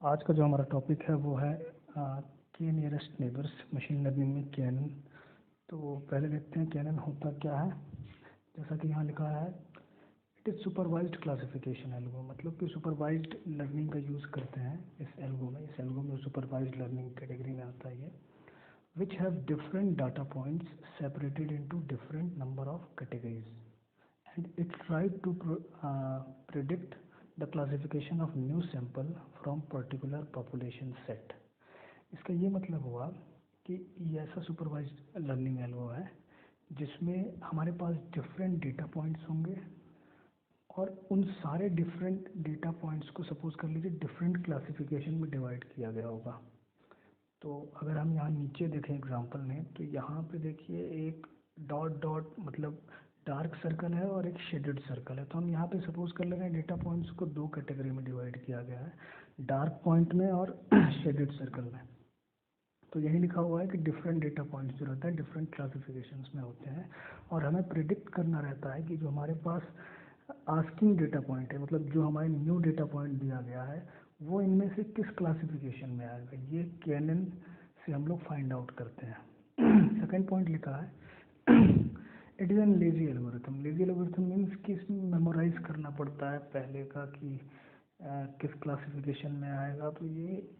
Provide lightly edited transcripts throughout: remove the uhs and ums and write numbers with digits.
आज का जो हमारा टॉपिक है वो है के नियरेस्ट नेबर्स मशीन लर्निंग में KNN। तो पहले देखते हैं KNN होता क्या है। जैसा कि यहाँ लिखा है, it is supervised classification algo, मतलब कि सुपरवाइज्ड लर्निंग का यूज़ करते हैं इस एल्गो में सुपरवाइज्ड लर्निंग कैटेगरी में आता है ये, which have different data points separated into different number of categories, and it tried to predict the classification of new sample from particular population set। इसका ये मतलब हुआ कि ये ऐसा सुपरवाइज्ड लर्निंग एल्गो है जिसमें हमारे पास डिफरेंट डेटा पॉइंट्स होंगे और उन सारे डिफरेंट डेटा पॉइंट्स को सपोज कर लीजिए डिफरेंट क्लासिफिकेशन में डिवाइड किया गया होगा। तो अगर हम यहाँ नीचे देखें एग्जांपल में, तो यहाँ पे देखिए एक डॉट डॉट मतलब डार्क सर्कल है और एक शेडेड सर्कल है। तो हम यहाँ पे सपोज कर ले रहे हैं डेटा पॉइंट्स को दो कैटेगरी में डिवाइड किया गया है, डार्क पॉइंट में और शेडेड सर्कल में। तो यही लिखा हुआ है कि डिफरेंट डेटा पॉइंट्स जो रहता है डिफरेंट क्लासिफिकेशंस में होते हैं और हमें प्रिडिक्ट करना रहता है कि जो हमारे पास आस्किंग डेटा पॉइंट है, मतलब जो हमारे न्यू डेटा पॉइंट दिया गया है, वो इनमें से किस क्लासिफिकेशन में आएगा। ये KNN से हम लोग फाइंड आउट करते हैं। सेकेंड पॉइंट लिखा है, it is an lazy algorithm. Lazy algorithm means कि इसमें मेमोराइज करना पड़ता है पहले का कि किस क्लासिफिकेशन में आएगा। तो ये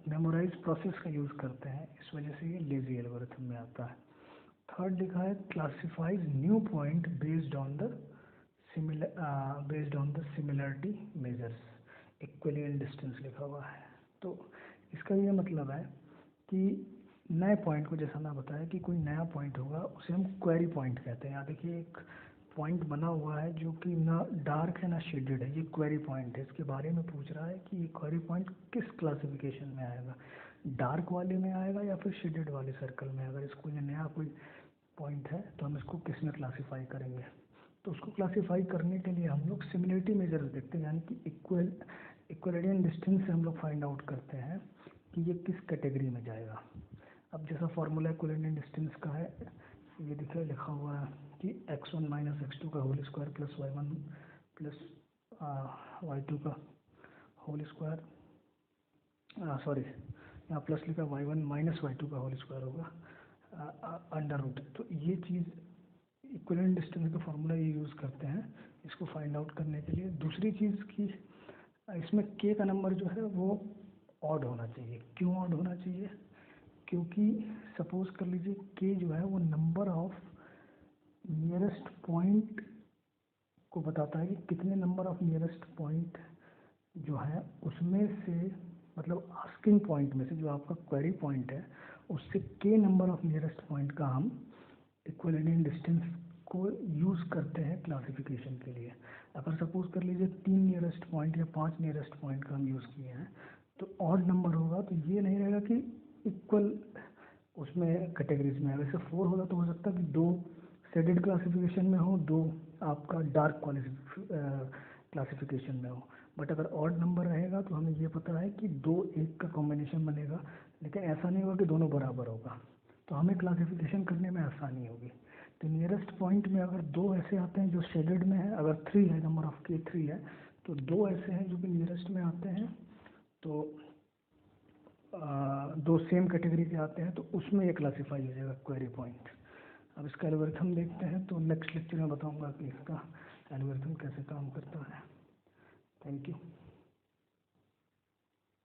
मेमोराइज प्रोसेस का यूज़ करते हैं, इस वजह से ये लेजी एल्गोरिथम में आता है। थर्ड लिखा है, classifies new point based on the similarity measures, equivalent distance लिखा हुआ है। तो इसका ये मतलब है कि नए पॉइंट को, जैसा मैं बताया कि कोई नया पॉइंट होगा उसे हम क्वेरी पॉइंट कहते हैं। यहाँ देखिए एक पॉइंट बना हुआ है जो कि ना डार्क है ना शेडेड है, ये क्वेरी पॉइंट है। इसके बारे में पूछ रहा है कि ये क्वेरी पॉइंट किस क्लासिफिकेशन में आएगा, डार्क वाले में आएगा या फिर शेडेड वाले सर्कल में। अगर इसको ये नया कोई पॉइंट है तो हम इसको किस में क्लासीफाई करेंगे। तो उसको क्लासीफाई करने के लिए हम लोग सिमिलरिटी मेजर्स देखते हैं, यानी कि इक्विवेलेंट डिस्टेंस से हम लोग फाइंड आउट करते हैं कि ये किस कैटेगरी में जाएगा। अब जैसा फार्मूला इक्विवेलेंट डिस्टेंस का है, ये लिखा हुआ है कि x1 माइनस x2 का whole square plus y1 plus y2 का होल स्क्वायर, सॉरी यहाँ प्लस लिखा y1 माइनस y2 का होल स्क्वायर होगा अंडर रूट। तो ये चीज़ इक्विवेलेंट डिस्टेंस का फार्मूला ये यूज़ करते हैं इसको फाइंड आउट करने के लिए। दूसरी चीज़ की इसमें k का नंबर जो है वो ऑड होना चाहिए। क्यों ऑड होना चाहिए? क्योंकि सपोज कर लीजिए k जो है वो नंबर ऑफ नियरेस्ट पॉइंट को बताता है कि कितने नंबर ऑफ नियरेस्ट पॉइंट जो है उसमें से, मतलब आस्किंग पॉइंट में से जो आपका क्वेरी पॉइंट है उससे k number of nearest point का हम इक्विवेलेंट डिस्टेंस को यूज़ करते हैं क्लासिफिकेशन के लिए। अगर सपोज कर लीजिए 3 नियरेस्ट पॉइंट या 5 नियरेस्ट पॉइंट का हम यूज़ किए हैं तो ऑड नंबर होगा, तो ये नहीं रहेगा कि इक्वल उसमें कैटेगरीज में है। वैसे 4 होगा तो हो सकता है कि 2 शेडेड क्लासिफिकेशन में हो, 2 आपका डार्क क्लासिफिकेशन में हो। बट अगर ऑड नंबर रहेगा तो हमें ये पता है कि 2 1 का कॉम्बिनेशन बनेगा, लेकिन ऐसा नहीं होगा कि दोनों बराबर होगा, तो हमें क्लासिफिकेशन करने में आसानी होगी। तो नियरेस्ट पॉइंट में अगर 2 ऐसे आते हैं जो शेडेड में है, अगर 3 है, नंबर ऑफ k 3 है, तो 2 ऐसे हैं जो कि नियरेस्ट में आते हैं, तो 2 सेम कैटेगरी के आते हैं, तो उसमें ये क्लासीफाई हो जाएगा क्वेरी पॉइंट। अब इसका एल्गोरिथम देखते हैं, तो नेक्स्ट लेक्चर में बताऊंगा कि इसका एल्गोरिथम कैसे काम करता है। Thank you.